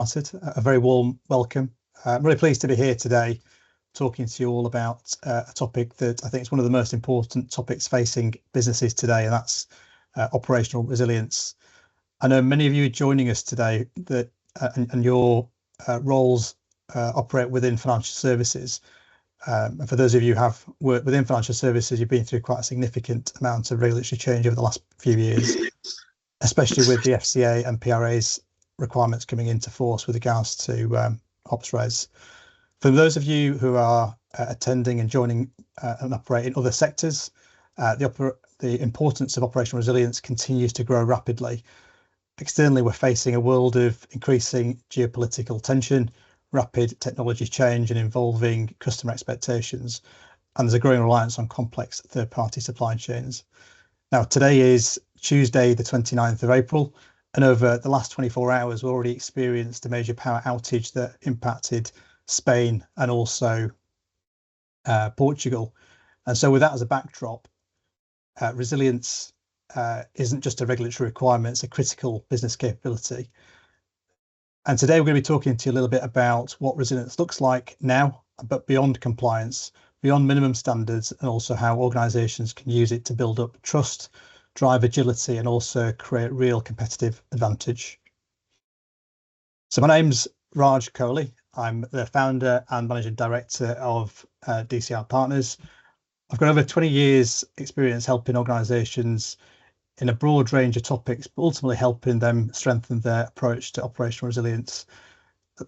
A very warm welcome. I'm really pleased to be here today talking to you all about a topic that I think is one of the most important topics facing businesses today, and that's operational resilience. I know many of you are joining us today that and your roles operate within financial services. And for those of you who have worked within financial services, you've been through quite a significant amount of regulatory change over the last few years, especially with the FCA and PRA's requirements coming into force with regards to ops res. For those of you who are attending and joining and operate in other sectors, the importance of operational resilience continues to grow rapidly. Externally, we're facing a world of increasing geopolitical tension, rapid technology change and involving customer expectations, and there's a growing reliance on complex third-party supply chains. Now, today is Tuesday, the 29th of April, and over the last 24 hours, we've already experienced a major power outage that impacted Spain and also Portugal. And so with that as a backdrop, resilience isn't just a regulatory requirement, it's a critical business capability. And today we're going to be talking to you a little bit about what resilience looks like now, but beyond compliance, beyond minimum standards, and also how organisations can use it to build up trust, drive agility, and also create real competitive advantage. So my name's Raj Kohli. I'm the founder and managing director of DCR Partners. I've got over 20 years experience helping organisations in a broad range of topics, but ultimately helping them strengthen their approach to operational resilience.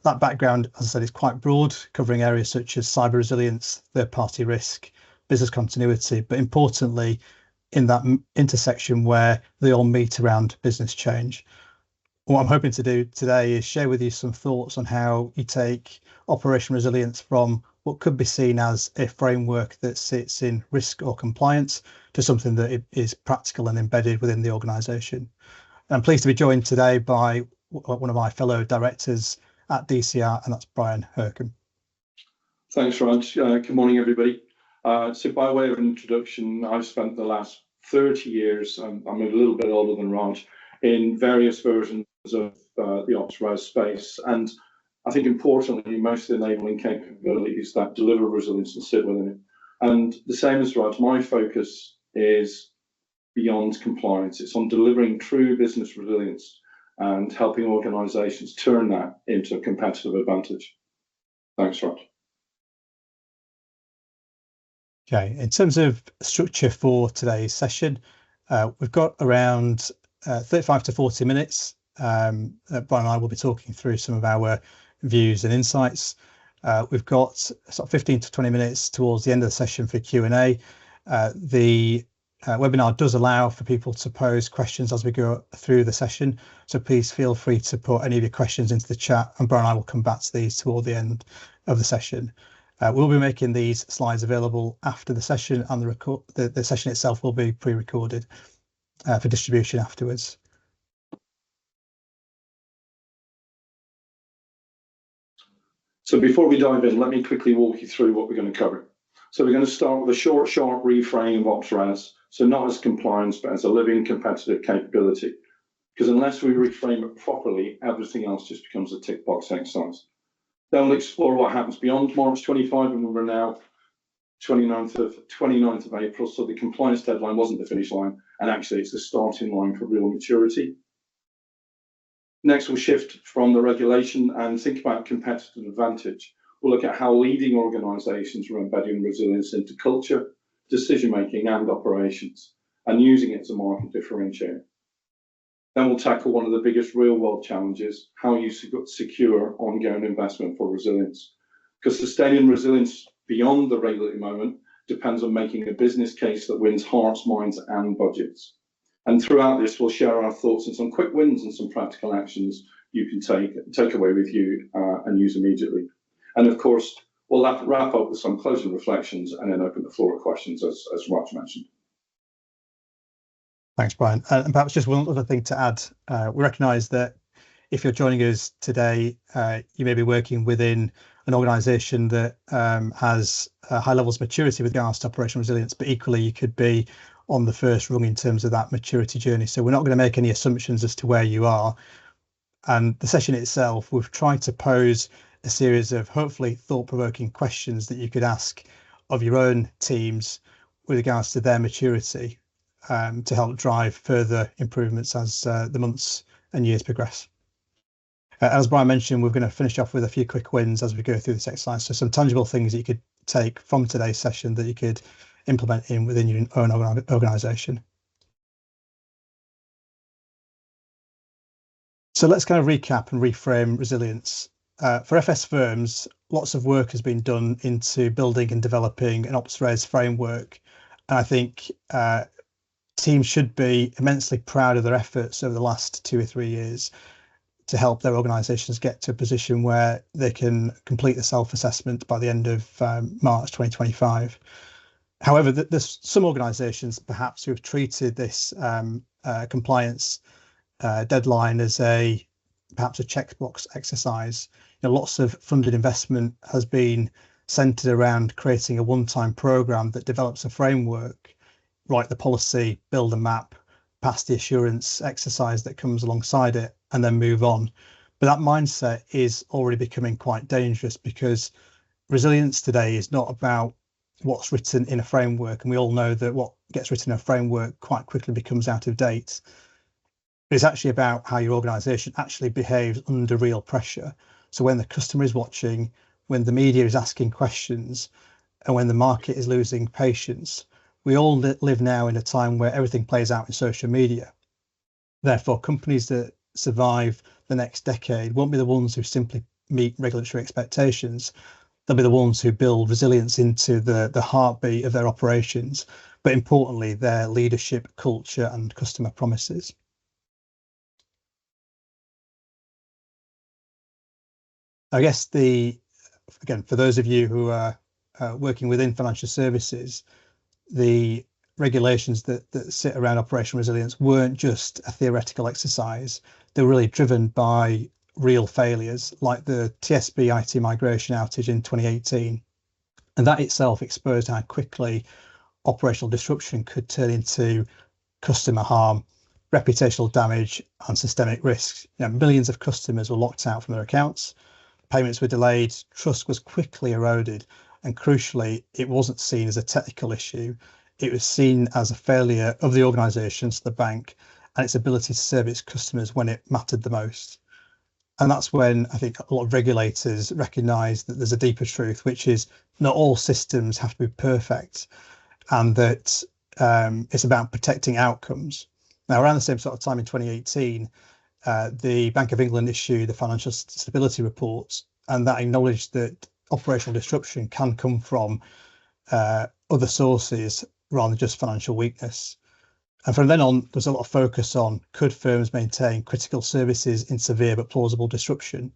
That background, as I said, is quite broad, covering areas such as cyber resilience, third-party risk, business continuity, but importantly, in that intersection where they all meet around business change. What I'm hoping to do today is share with you some thoughts on how you take operational resilience from what could be seen as a framework that sits in risk or compliance to something that is practical and embedded within the organisation. I'm pleased to be joined today by one of my fellow directors at DCR, and that's Bryan Hurcombe. Thanks, Raj. Good morning, everybody. So by way of an introduction, I've spent the last 30 years, I'm a little bit older than Raj, in various versions of the ops res space. And I think importantly, most enabling capabilities that deliver resilience and sit within it. And the same as Raj, my focus is beyond compliance. It's on delivering true business resilience and helping organisations turn that into a competitive advantage. Thanks, Raj. Okay, in terms of structure for today's session, we've got around 35 to 40 minutes. Bryan and I will be talking through some of our views and insights. We've got sort of 15 to 20 minutes towards the end of the session for Q&A. The webinar does allow for people to pose questions as we go through the session, so please feel free to put any of your questions into the chat, and Bryan and I will come back to these toward the end of the session. We'll be making these slides available after the session, and the session itself will be pre-recorded for distribution afterwards. So before we dive in, let me quickly walk you through what we're going to cover. So we're going to start with a short, sharp reframe of ops res. So not as compliance, but as a living competitive capability. Because unless we reframe it properly, everything else just becomes a tick box exercise. Then we'll explore what happens beyond March 25, and we're now 29th of April. So the compliance deadline wasn't the finish line, and actually it's the starting line for real maturity. Next, we'll shift from the regulation and think about competitive advantage. We'll look at how leading organisations are embedding resilience into culture, decision-making and operations, and using it as a market differentiator. Then we'll tackle one of the biggest real-world challenges, how you secure ongoing investment for resilience. Because sustaining resilience beyond the regulatory moment depends on making a business case that wins hearts, minds and budgets. And throughout this, we'll share our thoughts on some quick wins and some practical actions you can take away with you and use immediately. And of course, we'll wrap up with some closing reflections and then open the floor of questions, as Raj mentioned. Thanks, Bryan. And perhaps just one other thing to add. We recognise that if you're joining us today, you may be working within an organisation that has high levels of maturity with regards to operational resilience, but equally you could be on the first rung in terms of that maturity journey. So we're not going to make any assumptions as to where you are. And the session itself, we've tried to pose a series of hopefully thought-provoking questions that you could ask of your own teams with regards to their maturity, to help drive further improvements as the months and years progress. As Bryan mentioned, we're going to finish off with a few quick wins as we go through this exercise. So some tangible things that you could take from today's session that you could implement within your own organisation. So let's kind of recap and reframe resilience. For FS firms, lots of work has been done into building and developing an ops res framework. And I think teams should be immensely proud of their efforts over the last 2 or 3 years to help their organisations get to a position where they can complete the self-assessment by the end of March 2025. However, there's some organisations perhaps who have treated this compliance deadline as perhaps a checkbox exercise. Lots of funded investment has been centred around creating a one-time programme that develops a framework, write the policy, build a map, pass the assurance exercise that comes alongside it, and then move on. But that mindset is already becoming quite dangerous, because resilience today is not about what's written in a framework. And we all know that what gets written in a framework quite quickly becomes out of date. It's actually about how your organisation actually behaves under real pressure. So when the customer is watching, when the media is asking questions, and when the market is losing patience. We all live now in a time where everything plays out in social media. Therefore, companies that survive the next decade won't be the ones who simply meet regulatory expectations. They'll be the ones who build resilience into the heartbeat of their operations, but importantly, their leadership, culture, and customer promises. I guess again, for those of you who are working within financial services, the regulations that sit around operational resilience weren't just a theoretical exercise. They were really driven by real failures, like the TSB IT migration outage in 2018. And that itself exposed how quickly operational disruption could turn into customer harm, reputational damage, and systemic risks. Millions of customers were locked out from their accounts, payments were delayed, trust was quickly eroded, and crucially, it wasn't seen as a technical issue. It was seen as a failure of the organisation, so the bank, and its ability to serve its customers when it mattered the most. And that's when I think a lot of regulators recognise that there's a deeper truth, which is not all systems have to be perfect, and that it's about protecting outcomes. Now, around the same sort of time in 2018, the Bank of England issued the Financial Stability Report, and that acknowledged that operational disruption can come from other sources rather than just financial weakness. And from then on, there's a lot of focus on, could firms maintain critical services in severe but plausible disruption?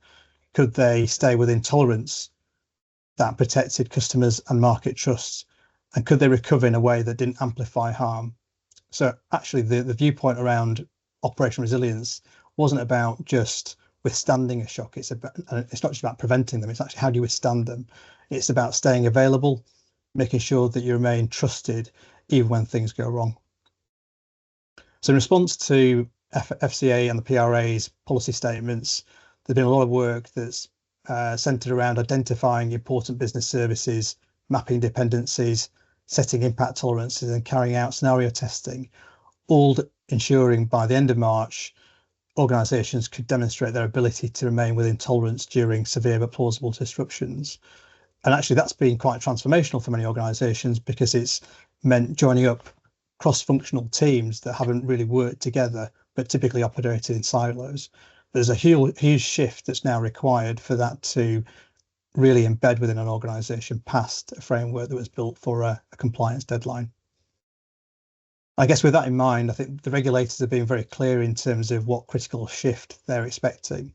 Could they stay within tolerance that protected customers and market trusts? And could they recover in a way that didn't amplify harm? So actually, the viewpoint around operational resilience wasn't about just withstanding a shock. It's not just about preventing them. It's actually, how do you withstand them? It's about staying available, making sure that you remain trusted even when things go wrong. So in response to FCA and the PRA's policy statements, there's been a lot of work that's centred around identifying important business services, mapping dependencies, setting impact tolerances, and carrying out scenario testing, all ensuring by the end of March, organisations could demonstrate their ability to remain within tolerance during severe but plausible disruptions. And actually, that's been quite transformational for many organisations, because it's meant joining up cross-functional teams that haven't really worked together, but typically operated in silos. There's a huge shift that's now required for that to really embed within an organisation past a framework that was built for a compliance deadline. I guess with that in mind, I think the regulators have been very clear in terms of what critical shift they're expecting.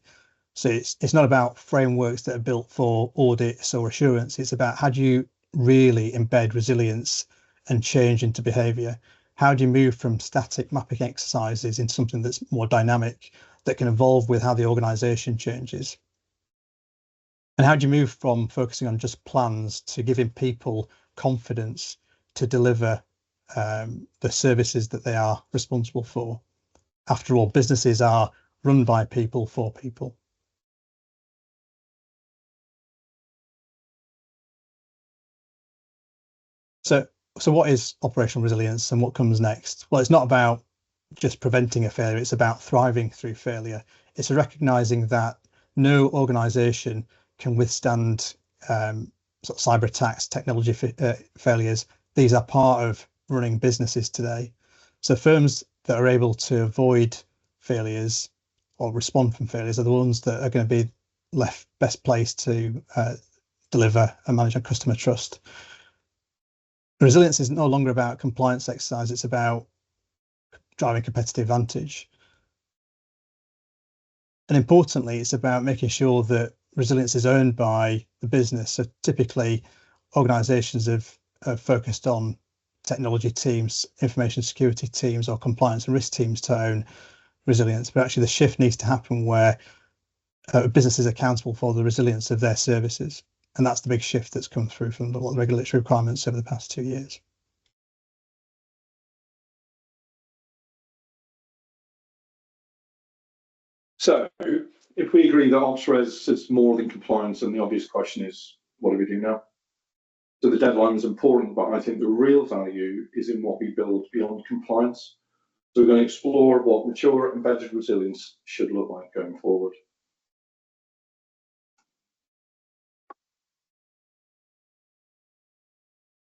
So it's not about frameworks that are built for audits or assurance. It's about, how do you really embed resilience and change into behaviour? How do you move from static mapping exercises into something that's more dynamic, that can evolve with how the organisation changes? And how do you move from focusing on just plans to giving people confidence to deliver the services that they are responsible for? After all, businesses are run by people for people. So what is operational resilience and what comes next? Well, it's not about just preventing a failure, it's about thriving through failure. It's recognizing that no organization can withstand sort of cyber attacks, technology failures. These are part of running businesses today. So firms that are able to avoid failures or respond from failures are the ones that are going to be left best placed to deliver and manage our customer trust. Resilience is no longer about compliance exercise, it's about driving competitive advantage. And importantly, it's about making sure that resilience is earned by the business. So typically, organizations have focused on technology teams, information security teams, or compliance and risk teams to own resilience. But actually, the shift needs to happen where a business is accountable for the resilience of their services. And that's the big shift that's come through from the regulatory requirements over the past 2 years. So if we agree that ops res is more than compliance, then the obvious question is, what do we do now? So the deadline is important, but I think the real value is in what we build beyond compliance. So we're going to explore what mature embedded resilience should look like going forward.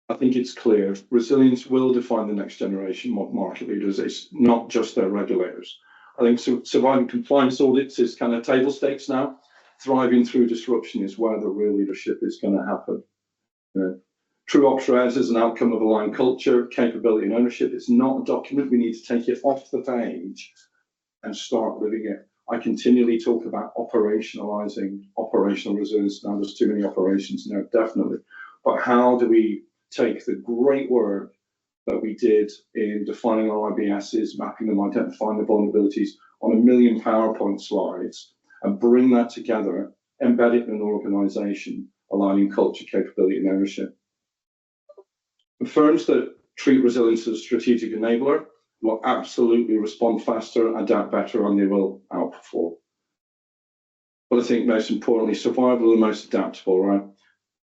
I think it's clear resilience will define the next generation of market leaders. It's not just their regulators. I think surviving compliance audits is kind of table stakes now. Thriving through disruption is where the real leadership is going to happen. True ops res is an outcome of aligned culture, capability, and ownership. It's not a document. We need to take it off the page and start living it. I continually talk about operationalizing operational resilience. Now there's too many operations now, definitely. But how do we take the great work that we did in defining our IBSs, mapping them, identifying the vulnerabilities on 1 million PowerPoint slides, and bring that together, embed it in an organization, aligning culture, capability, and ownership. The firms that treat resilience as a strategic enabler will absolutely respond faster, adapt better, and they will outperform. But I think most importantly, survival is the most adaptable, right?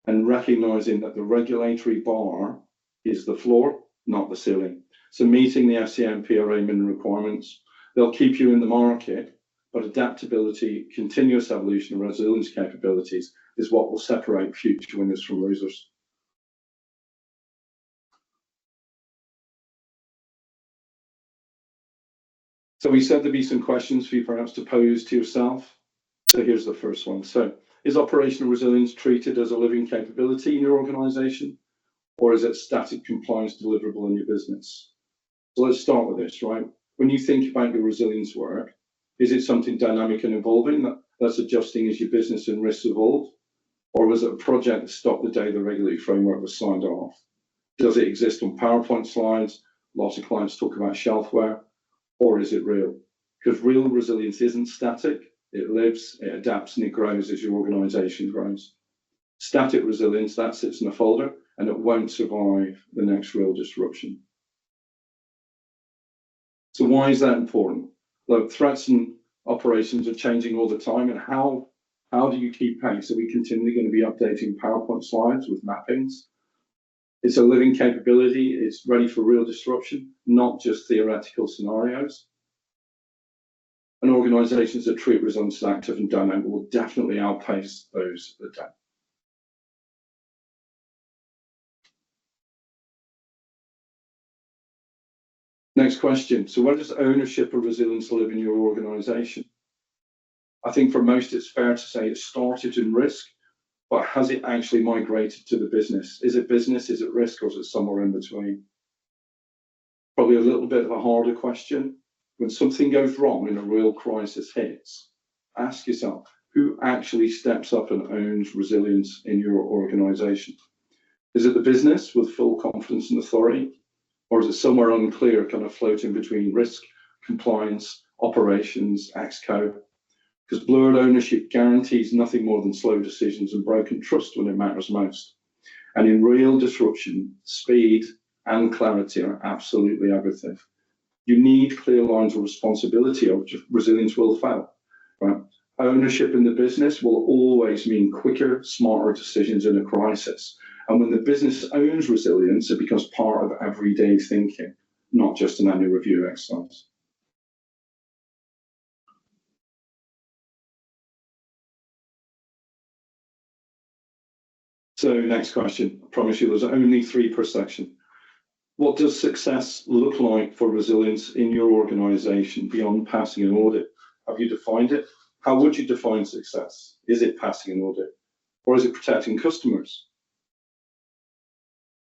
And recognizing that the regulatory bar is the floor, not the ceiling. So meeting the FCA and PRA minimum requirements, they'll keep you in the market, but adaptability, continuous evolution, and resilience capabilities is what will separate future winners from losers. So we said there'd be some questions for you perhaps to pose to yourself. So here's the first one. So is operational resilience treated as a living capability in your organization, or is it static compliance deliverable in your business? So let's start with this, right? When you think about your resilience work, is it something dynamic and evolving that's adjusting as your business and risks evolve? Or was it a project that stopped the day the regulatory framework was signed off? Does it exist on PowerPoint slides? Lots of clients talk about shelfware. Or is it real? Because real resilience isn't static. It lives, it adapts, and it grows as your organization grows. Static resilience, that sits in a folder, and it won't survive the next real disruption. So why is that important? Look, threats and operations are changing all the time, and how do you keep pace? Are we continually going to be updating PowerPoint slides with mappings? It's a living capability. It's ready for real disruption, not just theoretical scenarios. And organizations that treat resilience as active and dynamic will definitely outpace those that don't. Next question. So where does ownership of resilience live in your organization? I think for most it's fair to say it started in risk, but has it actually migrated to the business? Is it business, is it risk, or is it somewhere in between? Probably a little bit of a harder question. When something goes wrong and a real crisis hits, ask yourself, who actually steps up and owns resilience in your organization? Is it the business with full confidence and authority? Or is it somewhere unclear, kind of floating between risk, compliance, operations, exco? Because blurred ownership guarantees nothing more than slow decisions and broken trust when it matters most. And in real disruption, speed and clarity are absolutely everything. You need clear lines of responsibility, or resilience will fail. Right? Ownership in the business will always mean quicker, smarter decisions in a crisis. And when the business owns resilience, it becomes part of everyday thinking, not just an annual review exercise. So next question, I promise you there's only 3 per section. What does success look like for resilience in your organisation beyond passing an audit? Have you defined it? How would you define success? Is it passing an audit? Or is it protecting customers?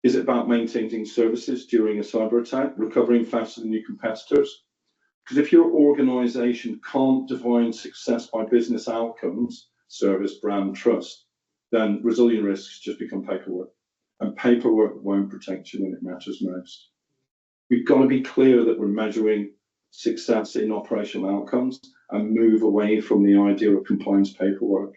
Is it about maintaining services during a cyber attack, recovering faster than your competitors? Because if your organisation can't define success by business outcomes, service, brand, trust, then resilient risks just become paperwork. And paperwork won't protect you when it matters most. We've got to be clear that we're measuring success in operational outcomes and move away from the idea of compliance paperwork.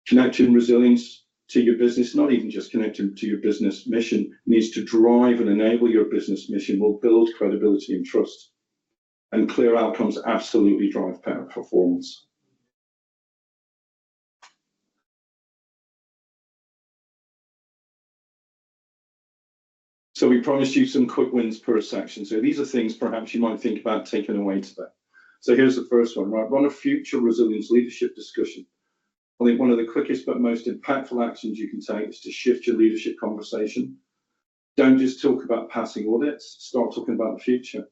Connecting resilience to your business, not even just connecting to your business mission, needs to drive and enable your business mission, will build credibility and trust. And clear outcomes absolutely drive better performance. So we promised you some quick wins per section. So these are things perhaps you might think about taking away today. So here's the first one, right? Run a future resilience leadership discussion. I think one of the quickest but most impactful actions you can take is to shift your leadership conversation. Don't just talk about passing audits, start talking about the future.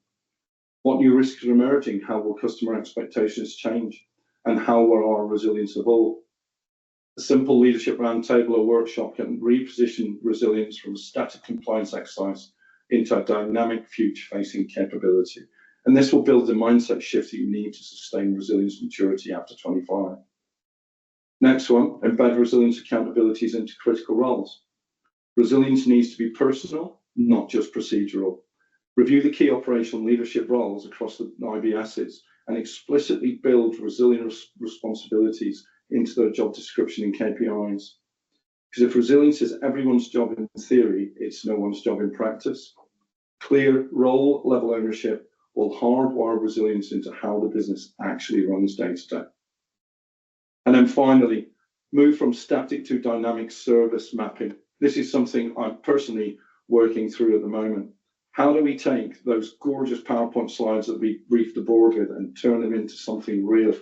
What new risks are emerging? How will customer expectations change? And how will our resilience evolve? A simple leadership roundtable or workshop can reposition resilience from a static compliance exercise into a dynamic future-facing capability. And this will build the mindset shift that you need to sustain resilience maturity after 25. Next one, embed resilience accountabilities into critical roles. Resilience needs to be personal, not just procedural. Review the key operational leadership roles across the IBSs and explicitly build resilience responsibilities into their job description and KPIs. Because if resilience is everyone's job in theory, it's no one's job in practice. Clear role level ownership will hardwire resilience into how the business actually runs day to day. And then finally, move from static to dynamic service mapping. This is something I'm personally working through at the moment. How do we take those gorgeous PowerPoint slides that we briefed the board with and turn them into something real?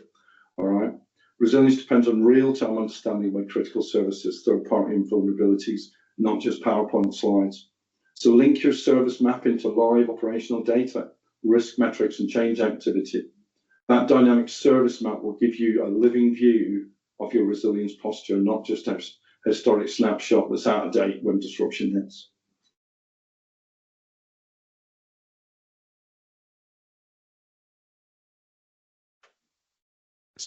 All right. Resilience depends on real-time understanding by critical services, third-party vulnerabilities, not just PowerPoint slides. So link your service map into live operational data, risk metrics, and change activity. That dynamic service map will give you a living view of your resilience posture, not just a historic snapshot that's out of date when disruption hits.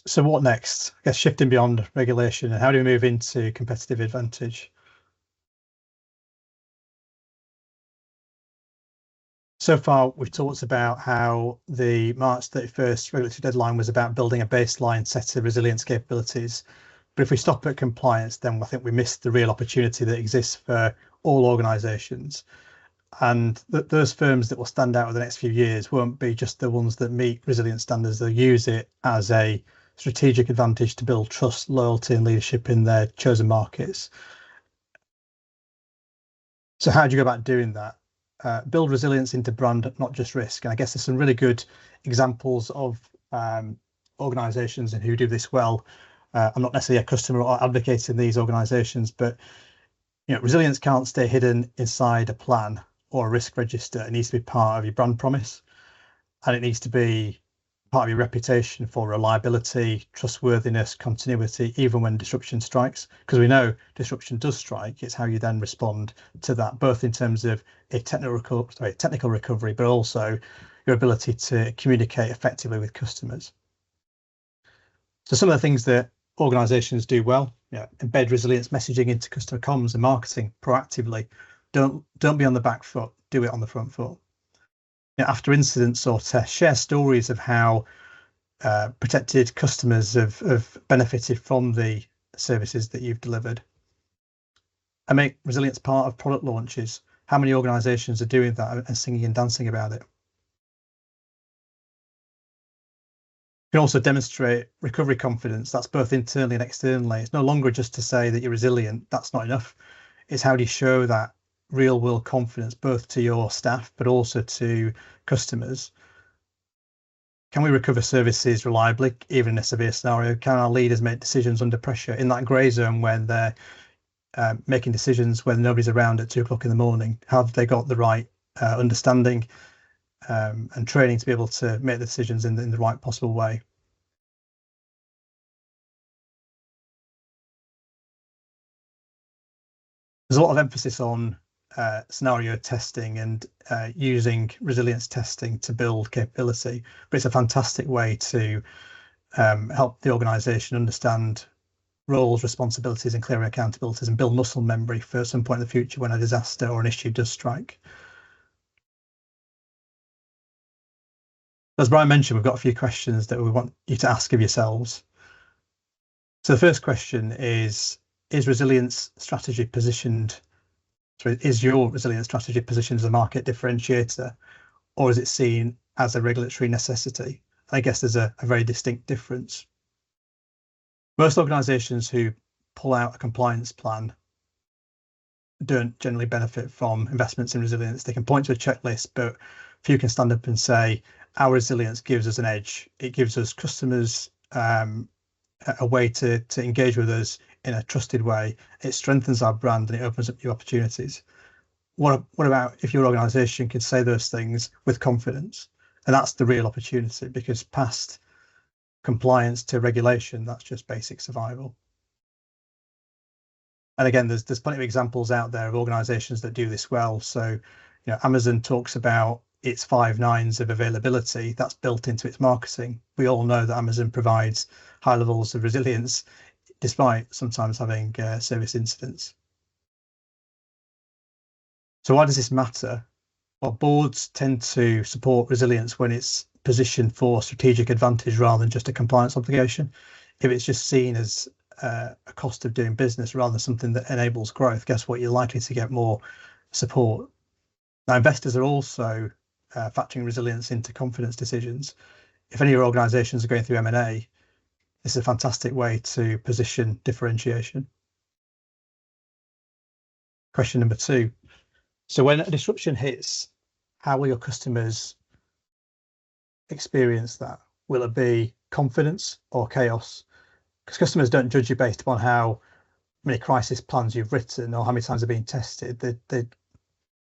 So what next? I guess shifting beyond regulation, and how do we move into competitive advantage? So far, we've talked about how the March 31st regulatory deadline was about building a baseline set of resilience capabilities. But if we stop at compliance, then I think we missed the real opportunity that exists for all organisations. And those firms that will stand out over the next few years won't be just the ones that meet resilience standards. They'll use it as a strategic advantage to build trust, loyalty, and leadership in their chosen markets. So how do you go about doing that? Build resilience into brand, not just risk. And I guess there's some really good examples of organisations and who do this well. I'm not necessarily a customer or advocate in these organisations, but resilience can't stay hidden inside a plan or a risk register. It needs to be part of your brand promise, and it needs to be part of your reputation for reliability, trustworthiness, continuity, even when disruption strikes. Because we know disruption does strike. It's how you then respond to that, both in terms of a technical recovery, but also your ability to communicate effectively with customers. So some of the things that organisations do well, embed resilience messaging into customer comms and marketing proactively. Don't be on the back foot, do it on the front foot. After incidents or tests, share stories of how protected customers have benefited from the services that you've delivered. And make resilience part of product launches. How many organisations are doing that and singing and dancing about it? You can also demonstrate recovery confidence. That's both internally and externally. It's no longer just to say that you're resilient. That's not enough. It's how do you show that real world confidence both to your staff but also to customers. Can we recover services reliably even in a severe scenario? Can our leaders make decisions under pressure in that grey zone when they're making decisions when nobody's around at 2 o'clock in the morning? Have they got the right understanding and training to be able to make the decisions in the right possible way? There's a lot of emphasis on scenario testing and using resilience testing to build capability, but it's a fantastic way to help the organisation understand roles, responsibilities, and clear accountabilities, and build muscle memory for some point in the future when a disaster or an issue does strike. As Bryan mentioned, we've got a few questions that we want you to ask of yourselves. So the first question is resilience strategy positioned? So is your resilience strategy positioned as a market differentiator, or is it seen as a regulatory necessity? I guess there's a very distinct difference. Most organisations who pull out a compliance plan don't generally benefit from investments in resilience. They can point to a checklist, but few can stand up and say, our resilience gives us an edge. It gives us customers a way to engage with us in a trusted way. It strengthens our brand and it opens up new opportunities. What about if your organisation can say those things with confidence? And that's the real opportunity, because past compliance to regulation, that's just basic survival. And again, there's plenty of examples out there of organisations that do this well. So, Amazon talks about its 5 nines of availability. That's built into its marketing. We all know that Amazon provides high levels of resilience, despite sometimes having service incidents. So why does this matter? Well, boards tend to support resilience when it's positioned for strategic advantage rather than just a compliance obligation. If it's just seen as a cost of doing business rather than something that enables growth, guess what? You're likely to get more support. Now, investors are also factoring resilience into confidence decisions. If any of your organisations are going through M&A, this is a fantastic way to position differentiation. Question number 2. So when a disruption hits, how will your customers experience that? Will it be confidence or chaos? Because customers don't judge you based upon how many crisis plans you've written or how many times they're being tested. They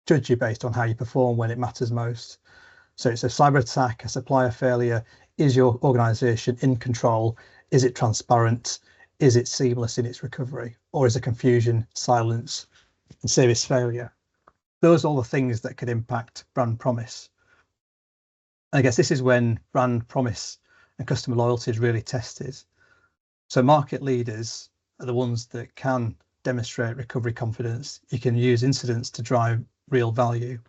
judge you based on how you perform when it matters most. So it's a cyber attack, a supplier failure. Is your organisation in control? Is it transparent? Is it seamless in its recovery? Or is it confusion, silence, and service failure? Those are all the things that could impact brand promise. And I guess this is when brand promise and customer loyalty is really tested. So market leaders are the ones that can demonstrate recovery confidence. You can use incidents to drive real value.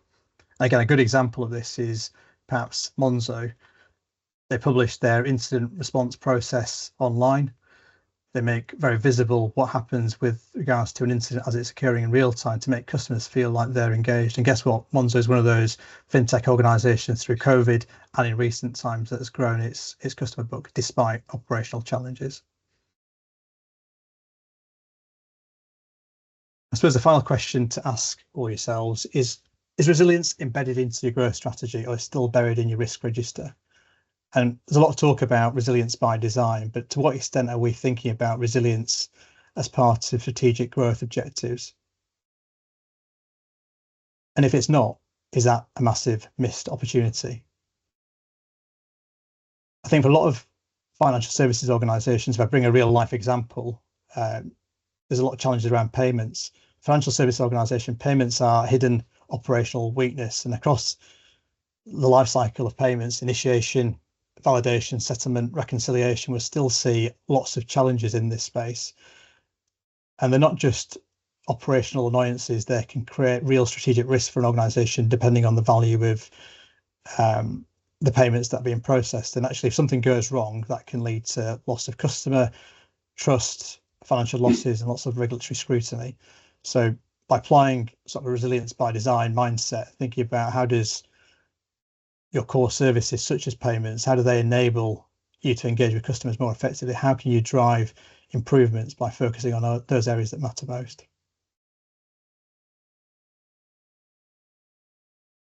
Again, a good example of this is perhaps Monzo. They publish their incident response process online. They make very visible what happens with regards to an incident as it's occurring in real time to make customers feel like they're engaged. And guess what? Monzo is one of those fintech organisations through COVID and in recent times that has grown its customer book despite operational challenges. I suppose the final question to ask all yourselves is resilience embedded into your growth strategy or is still buried in your risk register? And there's a lot of talk about resilience by design, but to what extent are we thinking about resilience as part of strategic growth objectives? And if it's not, is that a massive missed opportunity? I think for a lot of financial services organisations, if I bring a real life example, there's a lot of challenges around payments. Financial service organisation payments are hidden operational weakness, and across the life cycle of payments, initiation, validation, settlement, reconciliation, we'll still see lots of challenges in this space. And they're not just operational annoyances, they can create real strategic risk for an organisation depending on the value of the payments that are being processed. And actually, if something goes wrong, that can lead to loss of customer trust, financial losses, and lots of regulatory scrutiny. So by applying sort of a resilience by design mindset, thinking about how does your core services such as payments, how do they enable you to engage with customers more effectively? How can you drive improvements by focusing on those areas that matter most?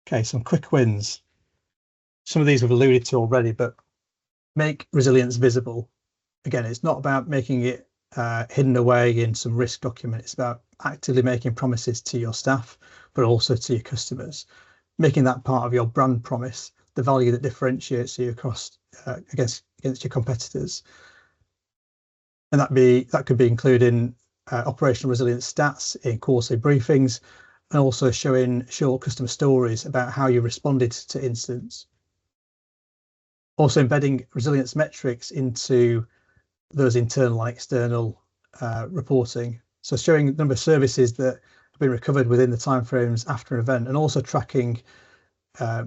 Okay, some quick wins. Some of these we've alluded to already, but make resilience visible. Again, it's not about making it hidden away in some risk document. It's about actively making promises to your staff, but also to your customers, making that part of your brand promise, the value that differentiates you across against your competitors. And that could be including operational resilience stats in quarterly briefings, and also showing short customer stories about how you responded to incidents. Also embedding resilience metrics into those internal and external reporting. So showing the number of services that have been recovered within the timeframes after an event, and also tracking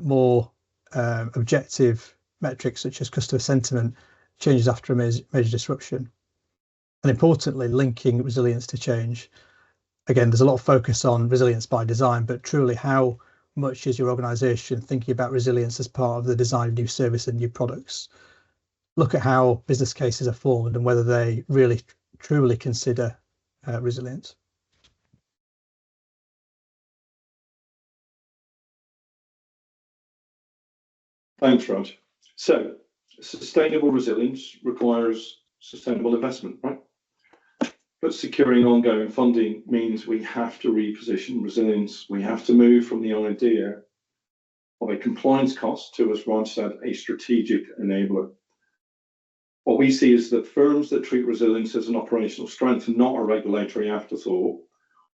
more objective metrics such as customer sentiment changes after a major disruption. And importantly, linking resilience to change. Again, there's a lot of focus on resilience by design, but truly, how much is your organisation thinking about resilience as part of the design of new service and new products? Look at how business cases are formed and whether they really truly consider resilience. Thanks, Raj. So, sustainable resilience requires sustainable investment, right? But securing ongoing funding means we have to reposition resilience. We have to move from the idea of a compliance cost to, as Raj said, a strategic enabler. What we see is that firms that treat resilience as an operational strength and not a regulatory afterthought,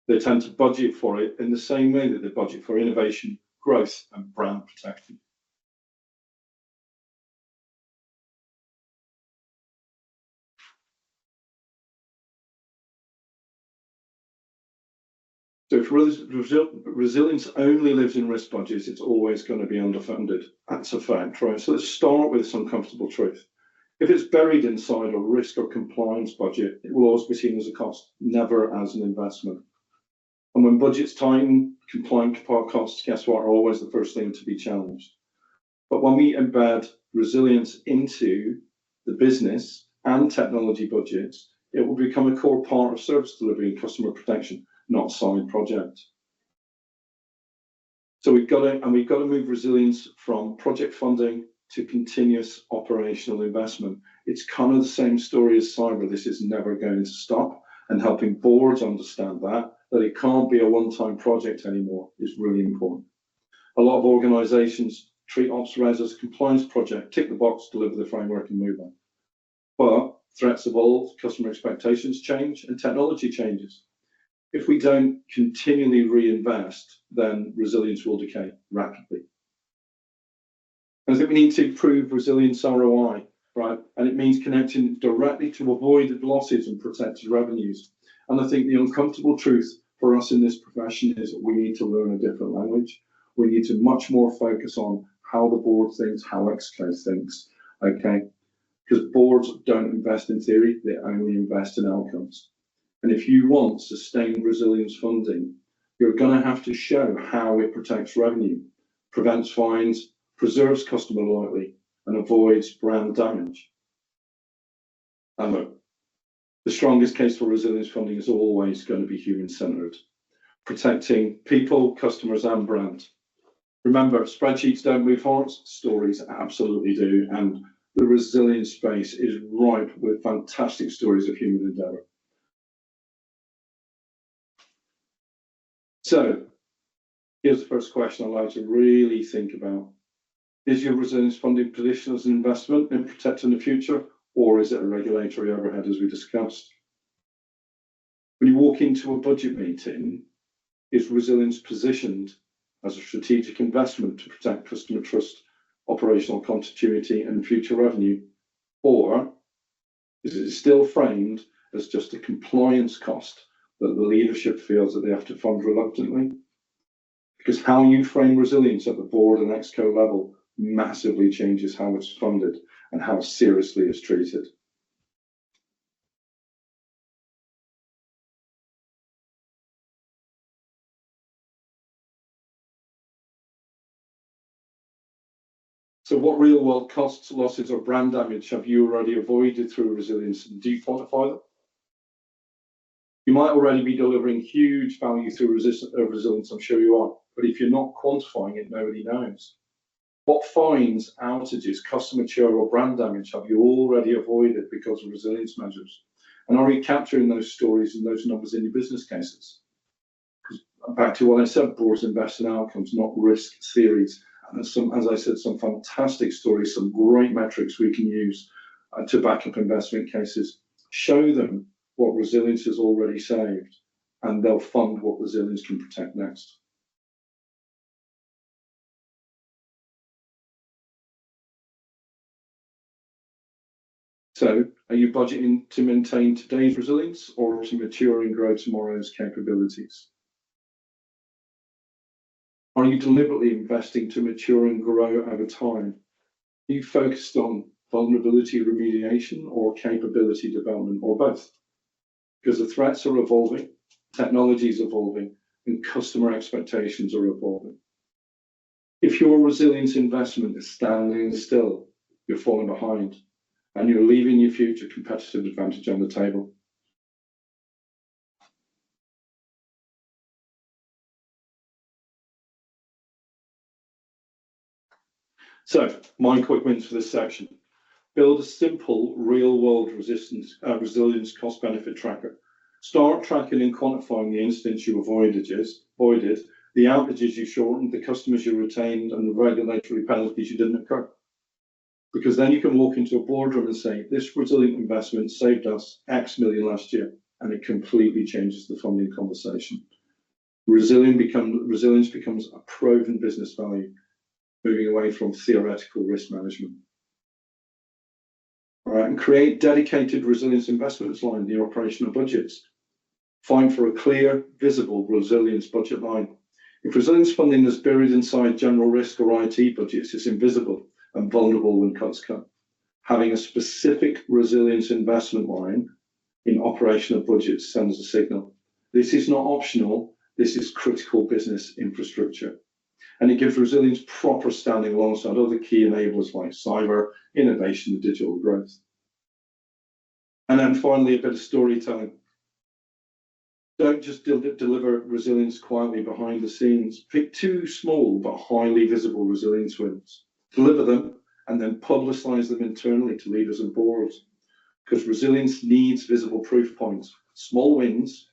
they tend to budget for it in the same way that they budget for innovation, growth, and brand protection. So if resilience only lives in risk budgets, it's always going to be underfunded. That's a fact, right? So let's start with some comfortable truth. If it's buried inside a risk or compliance budget, it will always be seen as a cost, never as an investment. And when budgets tighten, compliance costs, guess what, are always the first thing to be challenged. But when we embed resilience into the business and technology budgets, it will become a core part of service delivery and customer protection, not a side project. So we've got to move resilience from project funding to continuous operational investment. It's kind of the same story as cyber. This is never going to stop, and helping boards understand that it can't be a one-time project anymore is really important. A lot of organizations treat ops res as a compliance project, tick the box, deliver the framework and move on. But threats evolve, customer expectations change, and technology changes. If we don't continually reinvest, then resilience will decay rapidly. And I think we need to prove resilience ROI, right? And it means connecting directly to avoided losses and protected revenues. And I think the uncomfortable truth for us in this profession is we need to learn a different language. We need to much more focus on how the board thinks, how Exco thinks, okay? Because boards don't invest in theory, they only invest in outcomes. And if you want sustained resilience funding, you're going to have to show how it protects revenue, prevents fines, preserves customer loyalty, and avoids brand damage. And look, the strongest case for resilience funding is always going to be human-centered, protecting people, customers, and brand. Remember, spreadsheets don't move hearts, stories absolutely do, and the resilience space is ripe with fantastic stories of human endeavour. So, here's the first question I'd like to really think about. Is your resilience funding positioned as an investment in protecting the future, or is it a regulatory overhead, as we discussed? When you walk into a budget meeting, is resilience positioned as a strategic investment to protect customer trust, operational continuity, and future revenue? Or is it still framed as just a compliance cost that the leadership feels that they have to fund reluctantly? Because how you frame resilience at the board and Exco level massively changes how it's funded and how seriously it's treated. So what real world costs, losses or brand damage have you already avoided through resilience, and do you quantify them? You might already be delivering huge value through resilience, I'm sure you are, but if you're not quantifying it, nobody knows. What fines, outages, customer churn or brand damage have you already avoided because of resilience measures? And are you capturing those stories and those numbers in your business cases? Because back to what I said, boards invest in outcomes, not risk theories. And there's some, as I said, some fantastic stories, some great metrics we can use to back up investment cases. Show them what resilience has already saved, and they'll fund what resilience can protect next. So, are you budgeting to maintain today's resilience or to mature and grow tomorrow's capabilities? Are you deliberately investing to mature and grow over time? Are you focused on vulnerability remediation or capability development, or both? Because the threats are evolving, technology is evolving, and customer expectations are evolving. If your resilience investment is standing still, you're falling behind, and you're leaving your future competitive advantage on the table. So, my quick wins for this section. Build a simple real-world resilience cost-benefit tracker. Start tracking and quantifying the incidents you avoided, the outages you shortened, the customers you retained, and the regulatory penalties you didn't occur. Because then you can walk into a boardroom and say, this resilient investment saved us X million last year, and it completely changes the funding conversation. Resilience becomes a proven business value, moving away from theoretical risk management. All right, and create dedicated resilience investments line in your operational budgets. Find for a clear, visible resilience budget line. If resilience funding is buried inside general risk or IT budgets, it's invisible and vulnerable when cuts come. Having a specific resilience investment line in operational budgets sends a signal. This is not optional, this is critical business infrastructure. And it gives resilience proper standing alongside other key enablers like cyber, innovation, and digital growth. And then finally, a bit of storytelling. Don't just deliver resilience quietly behind the scenes. Pick 2 small but highly visible resilience wins. Deliver them and then publicize them internally to leaders and boards. Because resilience needs visible proof points. Small wins,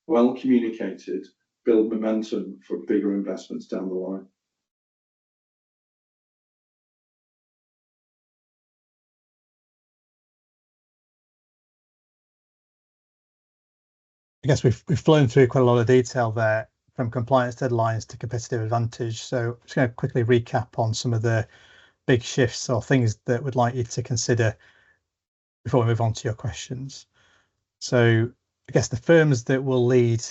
well communicated, build momentum for bigger investments down the line. I guess we've flown through quite a lot of detail there, from compliance deadlines to competitive advantage. So I'm just going to quickly recap on some of the big shifts or things that we'd like you to consider before we move on to your questions. So I guess the firms that will lead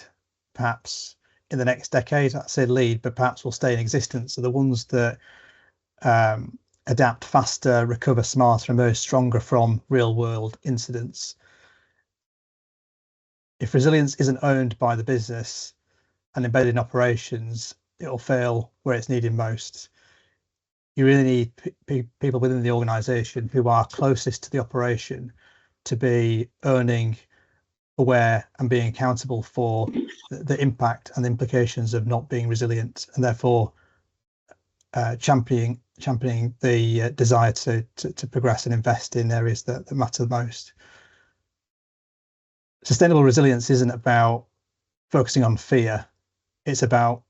perhaps in the next decade, I say lead, but perhaps will stay in existence, are the ones that adapt faster, recover smarter, emerge stronger from real world incidents. If resilience isn't owned by the business and embedded in operations, it'll fail where it's needed most. You really need people within the organization who are closest to the operation to be owning, aware, and being accountable for the impact and the implications of not being resilient, and therefore championing the desire to progress and invest in areas that matter the most. Sustainable resilience isn't about focusing on fear. It's about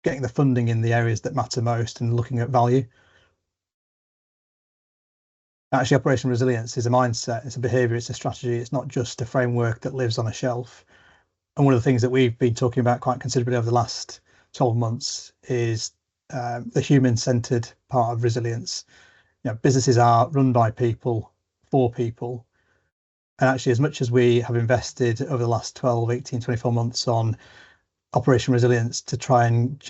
getting the funding in the areas that matter most and looking at value. Actually, operational resilience is a mindset, it's a behavior, it's a strategy. It's not just a framework that lives on a shelf. And one of the things that we've been talking about quite considerably over the last 12 months is the human-centered part of resilience. You know, businesses are run by people, for people. And actually, as much as we have invested over the last 12, 18, 24 months on operational resilience to try and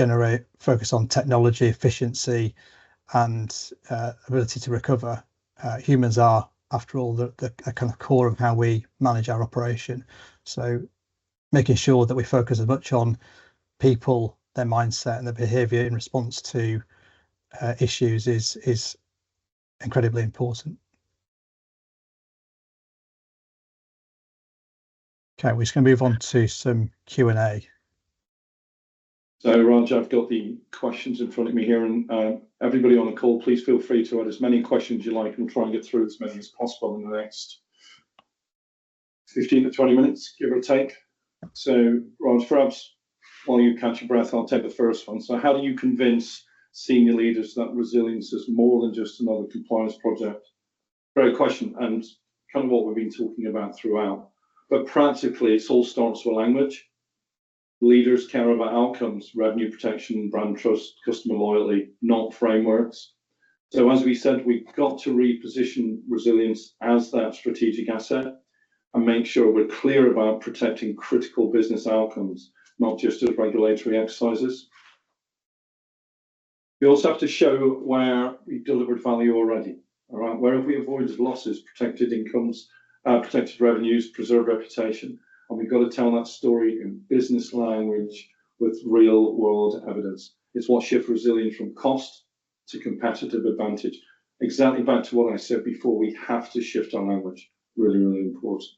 focus on technology, efficiency, and ability to recover, humans are, after all, the kind of core of how we manage our operation. So making sure that we focus as much on people, their mindset, and their behavior in response to issues is incredibly important. Okay, we're just going to move on to some Q&A. So, Raj, I've got the questions in front of me here, and everybody on the call, please feel free to add as many questions you like, and we'll try and get through as many as possible in the next 15 to 20 minutes, give or take. So, Raj, perhaps while you catch your breath, I'll take the first one. So, how do you convince senior leaders that resilience is more than just another compliance project? Great question, and kind of what we've been talking about throughout. But practically, it all starts with language. Leaders care about outcomes, revenue protection, brand trust, customer loyalty, not frameworks. So as we said, we've got to reposition resilience as that strategic asset and make sure we're clear about protecting critical business outcomes, not just as regulatory exercises. We also have to show where we've delivered value already. All right, where have we avoided losses, protected incomes, protected revenues, preserved reputation? And we've got to tell that story in business language with real world evidence. It's what shifts resilience from cost to competitive advantage. Exactly back to what I said before, we have to shift our language. Really, really important.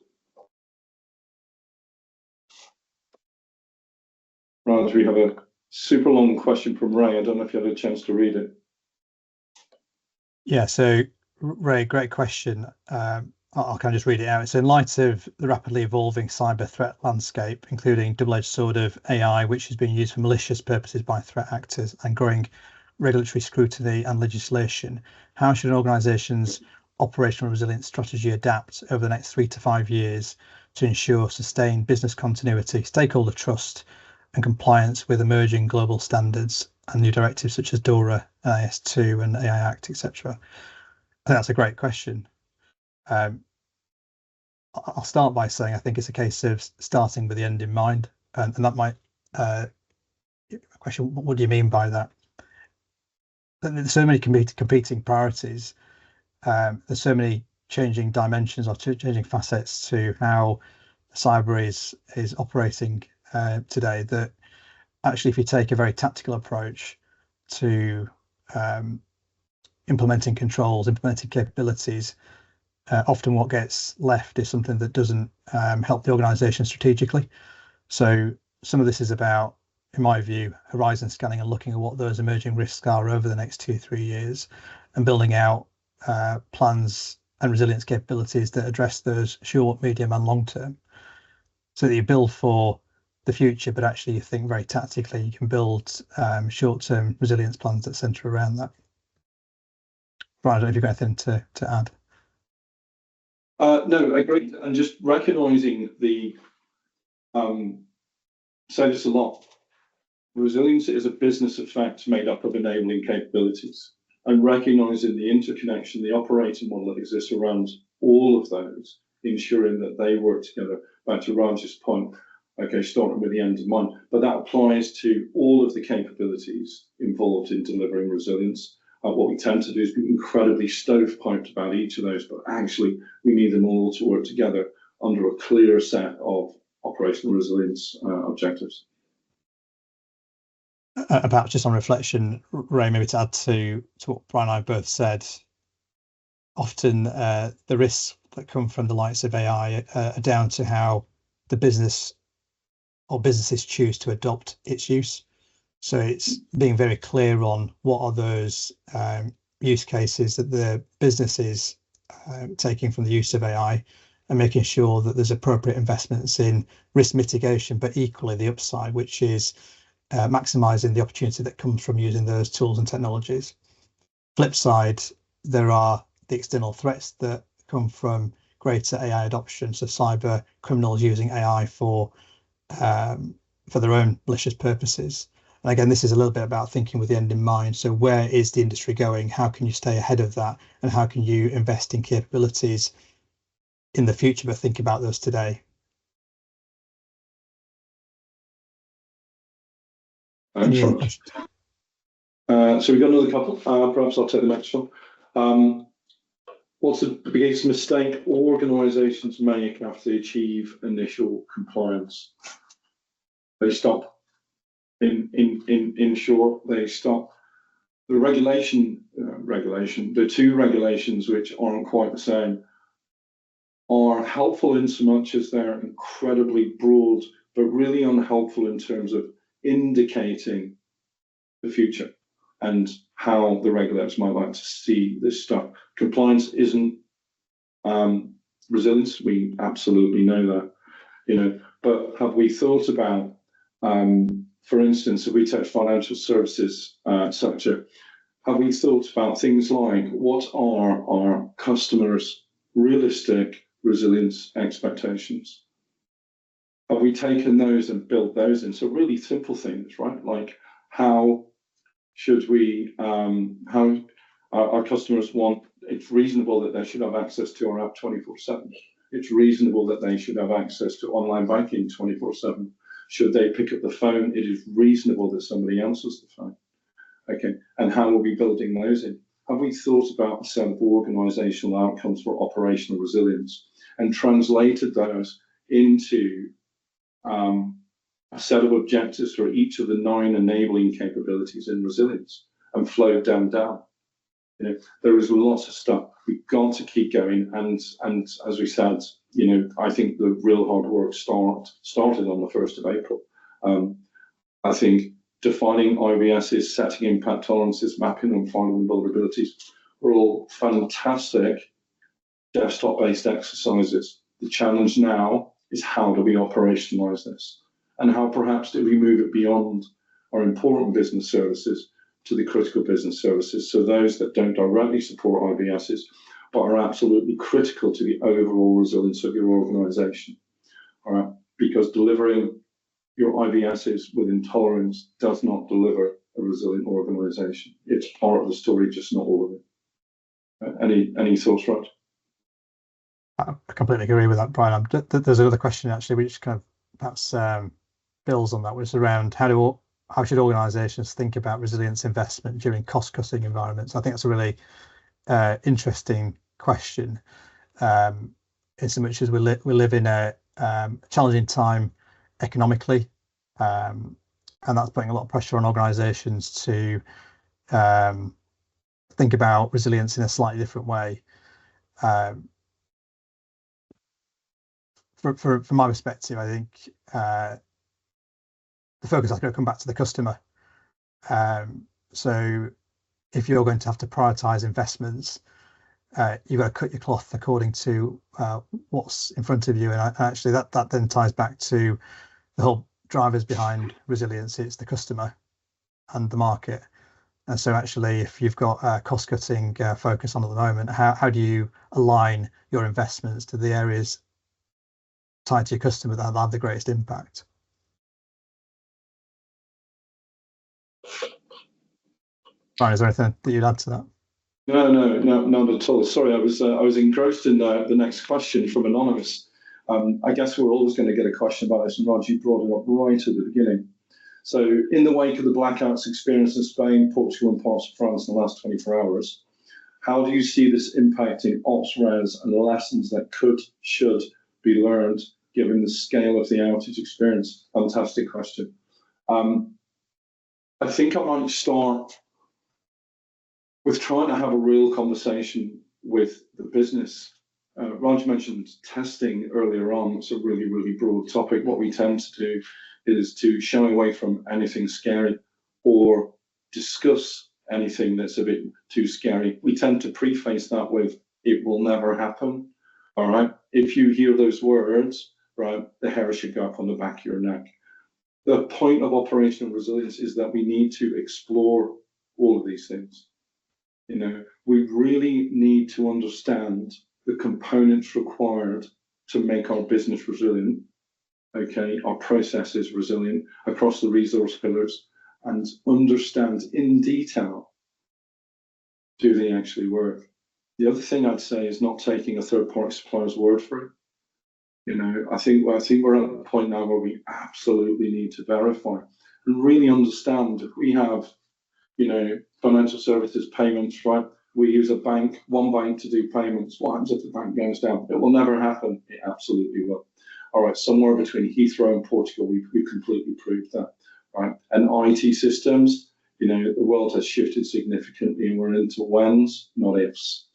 Right, we have a super long question from Ray. I don't know if you had a chance to read it. Yeah, so Ray, great question. I'll kind of just read it out. It's in light of the rapidly evolving cyber threat landscape, including double-edged sword of AI, which is being used for malicious purposes by threat actors, and growing regulatory scrutiny and legislation, how should an organisation's operational resilience strategy adapt over the next 3 to 5 years to ensure sustained business continuity, stakeholder trust, and compliance with emerging global standards and new directives such as DORA, NIS2 and AI Act, etc.? I think that's a great question. I'll start by saying I think it's a case of starting with the end in mind, and that might question, what do you mean by that? There's so many competing priorities. There's so many changing dimensions or changing facets to how cyber is operating today, that actually if you take a very tactical approach to implementing controls, implementing capabilities, often what gets left is something that doesn't help the organisation strategically. So some of this is about, in my view, horizon scanning and looking at what those emerging risks are over the next 2-3 years, and building out plans and resilience capabilities that address those short, medium and long term, so that you build for the future, but actually you think very tactically. You can build short-term resilience plans that centre around that. Bryan, I don't know if you've got anything to add. No, I agree. And just recognising say this a lot, resilience is a business effect made up of enabling capabilities, and recognising the interconnection, the operating model that exists around all of those, ensuring that they work together. Back to Raj's point, okay, starting with the end in mind, but that applies to all of the capabilities involved in delivering resilience. What we tend to do is be incredibly stovepiped about each of those, but actually we need them all to work together under a clear set of operational resilience objectives. About just on reflection, Ray, maybe to add to what Bryan and I both said, often the risks that come from the likes of AI are down to how the business or businesses choose to adopt its use. So it's being very clear on what are those use cases that the business is taking from the use of AI, and making sure that there's appropriate investments in risk mitigation, but equally the upside, which is maximising the opportunity that comes from using those tools and technologies. Flip side, there are the external threats that come from greater AI adoption, so cyber criminals using AI for their own malicious purposes. And again, this is a little bit about thinking with the end in mind. So where is the industry going? How can you stay ahead of that? And how can you invest in capabilities in the future, but think about those today? Thanks, so we've got another couple. Perhaps I'll take the next one. What's the biggest mistake organisations make after they achieve initial compliance? They stop. In short, they stop. The the two regulations which aren't quite the same are helpful in so much as they're incredibly broad, but really unhelpful in terms of indicating the future and how the regulators might like to see this stuff. Compliance isn't resilience. We absolutely know that, but have we thought about, for instance, if we take financial services sector, have we thought about things like what are our customers' realistic resilience expectations? Have we taken those and built those in? So really simple things, right? Like how should we, how our customers want, it's reasonable that they should have access to our app 24/7. It's reasonable that they should have access to online banking 24/7. Should they pick up the phone, it is reasonable that somebody answers the phone. Okay, and how are we building those in? Have we thought about a set of organizational outcomes for operational resilience and translated those into a set of objectives for each of the 9 enabling capabilities in resilience and flowed them down? There is lots of stuff. We've got to keep going, and as we said, I think the real hard work started on the 1st of April. I think defining IVSs, setting impact tolerances, mapping and finding vulnerabilities are all fantastic desktop-based exercises. The challenge now is how do we operationalize this, and how perhaps do we move it beyond our important business services to the critical business services, so those that don't directly support IVSs but are absolutely critical to the overall resilience of your organization. All right, because delivering your IVSs with intolerance does not deliver a resilient organization. It's part of the story, just not all of it. Any thoughts, Rod? I completely agree with that, Brian. There's another question actually, which kind of perhaps builds on that, which is around how should organizations think about resilience investment during cost-cutting environments? I think that's a really interesting question, in so much as we live in a challenging time economically, and that's putting a lot of pressure on organizations to think about resilience in a slightly different way. From my perspective, I think the focus is going to come back to the customer. So if you're going to have to prioritize investments, you've got to cut your cloth according to what's in front of you. And actually that then ties back to the whole drivers behind resilience. It's the customer and the market. And so actually, if you've got a cost cutting focus on at the moment, how do you align your investments to the areas tied to your customer that have the greatest impact? Brian, is there anything that you'd add to that? No, not at all. Sorry, I was engrossed in the next question from Anonymous. I guess we're always going to get a question about this, and Raj, you brought it up right at the beginning. So in the wake of the blackouts experienced in Spain, Portugal and parts of France in the last 24 hours, how do you see this impacting ops res and the lessons that should be learned given the scale of the outage experience? Fantastic question. I think I might start with trying to have a real conversation with the business. Raj mentioned testing earlier on. It's a really, really broad topic. What we tend to do is to shy away from anything scary or discuss anything that's a bit too scary. We tend to preface that with, it will never happen. All right. If you hear those words, right, the hair should go up on the back of your neck. The point of operational resilience is that we need to explore all of these things. We really need to understand the components required to make our business resilient, okay, our processes resilient across the resource pillars, and understand in detail, do they actually work? The other thing I'd say is not taking a third-party supplier's word for it. I think we're at the point now where we absolutely need to verify and really understand. If we have, financial services payments, right? We use one bank to do payments. What happens if the bank goes down? It will never happen. It absolutely will. All right, somewhere between Heathrow and Portugal, we completely proved that, right? And IT systems, You know, the world has shifted significantly and we're into whens, not ifs.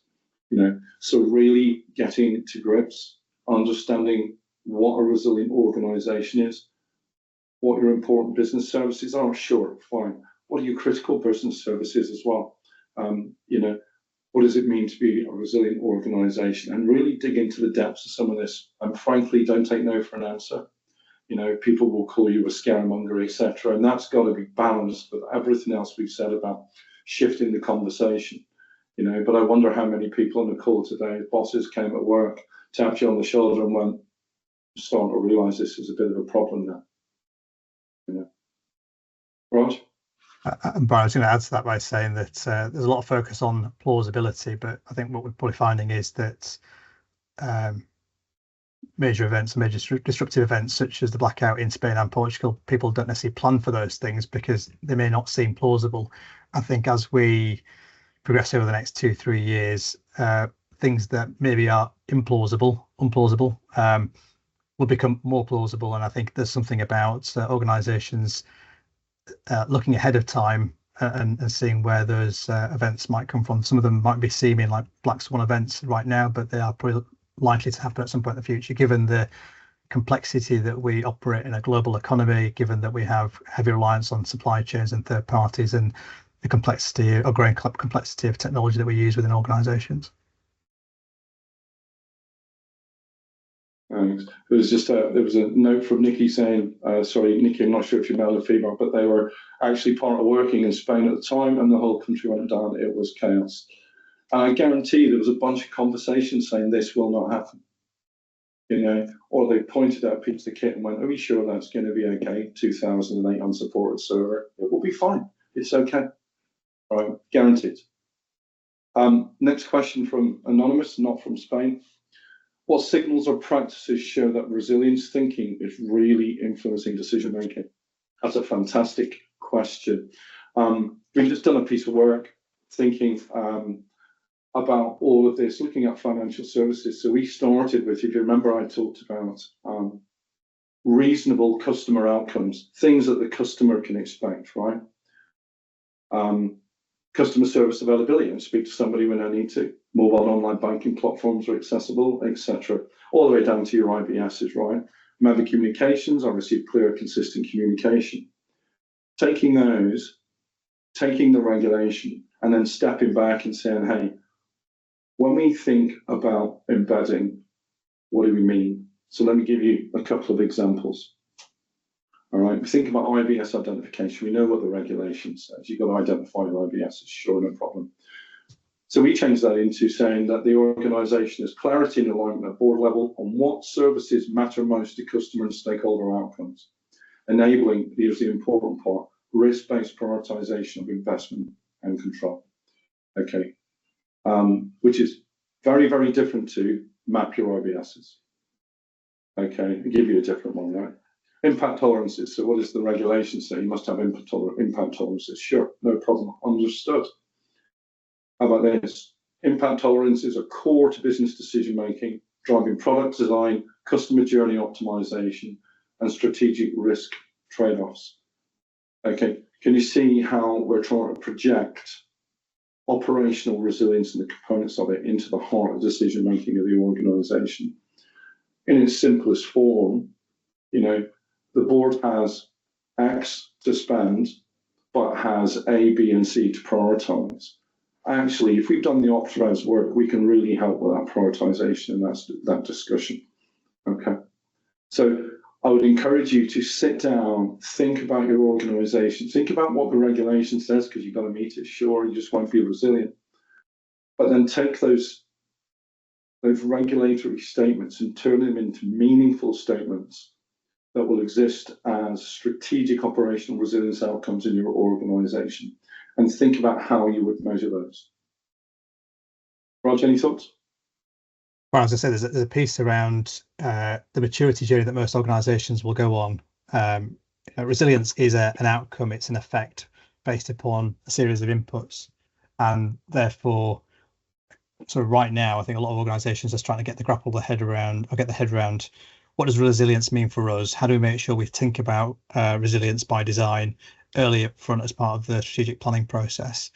You know, so really getting to grips, understanding what a resilient organization is, what your important business services are, sure, fine. What are your critical business services as well? You know, what does it mean to be a resilient organization? And really dig into the depths of some of this. And frankly, don't take no for an answer. You know, people will call you a scaremonger, etc. And that's got to be balanced with everything else we've said about shifting the conversation. You know, but I wonder how many people on the call today, bosses came at work, tapped you on the shoulder and went, starting to realise this is a bit of a problem now. You know, Raj? And Bryan, I was going to add to that by saying that there's a lot of focus on plausibility, but I think what we're probably finding is that major events, major disruptive events such as the blackout in Spain and Portugal, people don't necessarily plan for those things because they may not seem plausible. I think as we progress over the next 2-3 years, things that maybe are unplausible, will become more plausible. And I think there's something about organizations looking ahead of time and seeing where those events might come from. Some of them might be seeming like black swan events right now, but they are probably likely to happen at some point in the future, given the complexity that we operate in a global economy, given that we have heavy reliance on supply chains and third parties, and the complexity or growing complexity of technology that we use within organizations. Thanks. It was just there was a note from Nikki saying, sorry, Nikki, I'm not sure if you mailed a feedback, but they were actually part of working in Spain at the time and the whole country went down. It was chaos. And I guarantee there was a bunch of conversations saying this will not happen. You know, or they pointed out a piece of kit and went, are we sure that's going to be okay? 2008 unsupported server. It will be fine. It's okay. Right, guaranteed. Next question from Anonymous, not from Spain. What signals or practices show that resilience thinking is really influencing decision making? That's a fantastic question. We've just done a piece of work thinking about all of this, looking at financial services. So we started with, if you remember, I talked about reasonable customer outcomes, things that the customer can expect, right? Customer service availability, I speak to somebody when I need to. Mobile online banking platforms are accessible, etc. All the way down to your IBSs, right? Member communications, I receive clear, consistent communication. Taking those, taking the regulation, and then stepping back and saying, hey, when we think about embedding, what do we mean? So let me give you a couple of examples. All right, we think about IBS identification. We know what the regulation says. You've got to identify your IBSs, sure, no problem. So we changed that into saying that the organisation has clarity and alignment at board level on what services matter most to customer and stakeholder outcomes, enabling, here's the important part, risk-based prioritisation of investment and control. Okay, which is very, very different to map your IBSs. Okay, I'll give you a different one, right? Impact tolerances. So what does the regulation say? You must have impact tolerances. Sure, no problem, understood. How about this? Impact tolerances are core to business decision making, driving product design, customer journey optimization, and strategic risk trade-offs. Okay, can you see how we're trying to project operational resilience and the components of it into the heart of decision making of the organization? In its simplest form, you know, the board has X to spend, but has A, B, and C to prioritize. Actually, if we've done the optimized work, we can really help with that prioritization and that discussion. Okay, so I would encourage you to sit down, think about your organization, think about what the regulation says, because you've got to meet it. Sure, you just won't be resilient, but then take those regulatory statements and turn them into meaningful statements that will exist as strategic operational resilience outcomes in your organization, and think about how you would measure those. Raj, any thoughts? Well, as I said, there's a piece around the maturity journey that most organizations will go on. Resilience is an outcome, it's an effect based upon a series of inputs. And therefore, sort of right now, I think a lot of organizations are trying to get the head around what does resilience mean for us? How do we make sure we think about resilience by design early up front as part of the strategic planning process.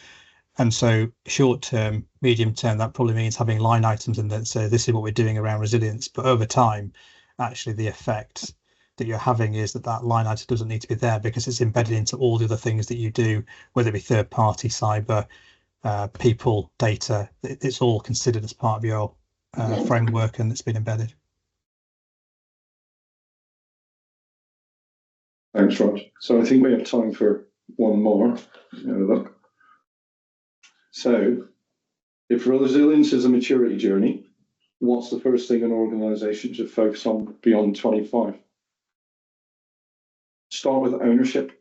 And so short term, medium term, that probably means having line items in that say this is what we're doing around resilience. But over time, actually the effect that you're having is that that line item doesn't need to be there because it's embedded into all the other things that you do, whether it be third party, cyber, people, data. It's all considered as part of your framework, and it's been embedded. Thanks, Rod. So I think we have time for one more. Have a look. So if resilience is a maturity journey, what's the first thing an organisation should focus on beyond 25? Start with ownership.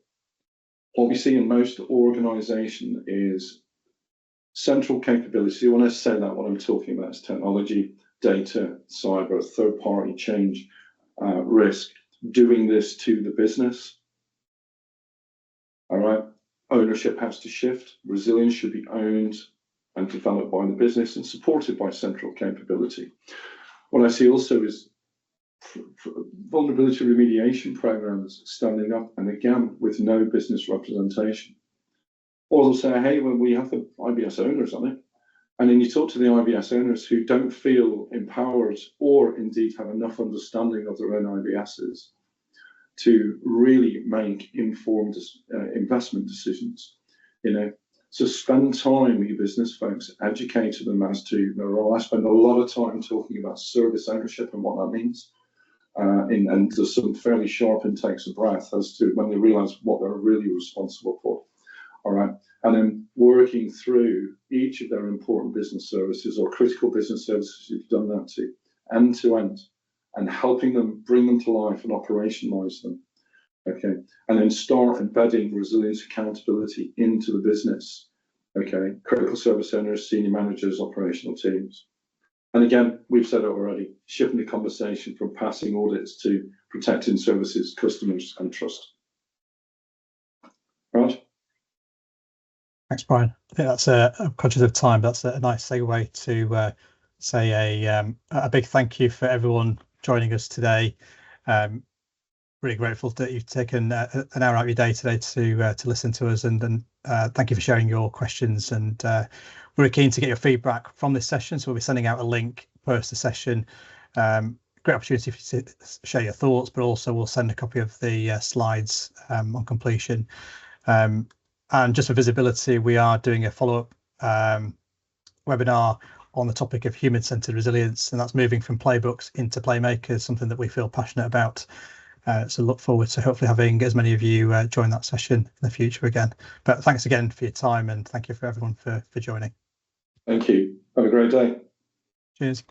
What we see in most organisations is central capability. When I say that, what I'm talking about is technology, data, cyber, third-party change, risk, doing this to the business. All right, ownership has to shift. Resilience should be owned and developed by the business and supported by central capability. What I see also is vulnerability remediation programs standing up, and again, with no business representation. Or they'll say, hey, well, we have the IBS owners on it. And then you talk to the IBS owners who don't feel empowered or indeed have enough understanding of their own IBSs to really make informed investment decisions. So spend time with your business folks, educate them as to their role. I spend a lot of time talking about service ownership and what that means. And there's some fairly sharp intakes of breath as to when they realise what they're really responsible for. All right, and then working through each of their important business services or critical business services you've done that to end, and helping them bring them to life and operationalise them. Okay, and then start embedding resilience accountability into the business. Okay, critical service owners, senior managers, operational teams. And again, we've said it already, shifting the conversation from passing audits to protecting services, customers, and trust. Right. Thanks, Brian. I think that's I'm conscious of time. That's a nice segue to say a big thank you for everyone joining us today. Really grateful that you've taken an hour out of your day today to listen to us, and thank you for sharing your questions. And we're keen to get your feedback from this session, so we'll be sending out a link post the session. Great opportunity for you to share your thoughts, but also we'll send a copy of the slides on completion. And just for visibility, we are doing a follow-up webinar on the topic of human-centered resilience, and that's moving from playbooks into playmakers, something that we feel passionate about. So look forward to hopefully having as many of you join that session in the future again. But thanks again for your time, and thank you for everyone for joining. Thank you. Have a great day. Cheers.